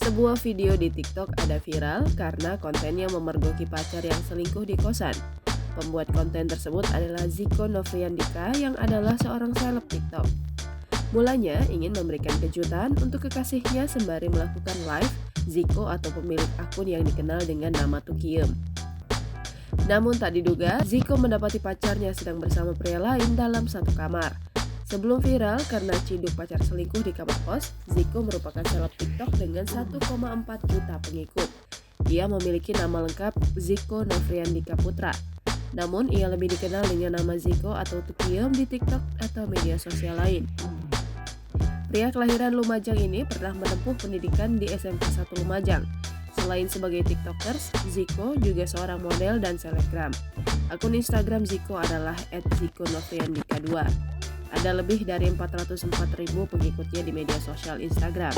Sebuah video di TikTok ada viral karena kontennya memergoki pacar yang selingkuh di kosan. Pembuat konten tersebut adalah Ziko Novriandika yang adalah seorang seleb TikTok. Mulanya ingin memberikan kejutan untuk kekasihnya sembari melakukan live Ziko atau pemilik akun yang dikenal dengan nama Tukiem. Namun tak diduga, Ziko mendapati pacarnya sedang bersama pria lain dalam satu kamar. Sebelum viral karena ciduk pacar selingkuh di kamar kos, Ziko merupakan seleb TikTok dengan 1,4 juta pengikut. Ia memiliki nama lengkap Ziko Novriandika Putra. Namun ia lebih dikenal dengan nama Ziko atau Tukiem di TikTok atau media sosial lain. Pria kelahiran Lumajang ini pernah menempuh pendidikan di SMK 1 Lumajang. Selain sebagai TikTokers, Ziko juga seorang model dan selebgram. Akun Instagram Ziko adalah @zikonovriandika2. Ada lebih dari 404.000 pengikutnya di media sosial Instagram.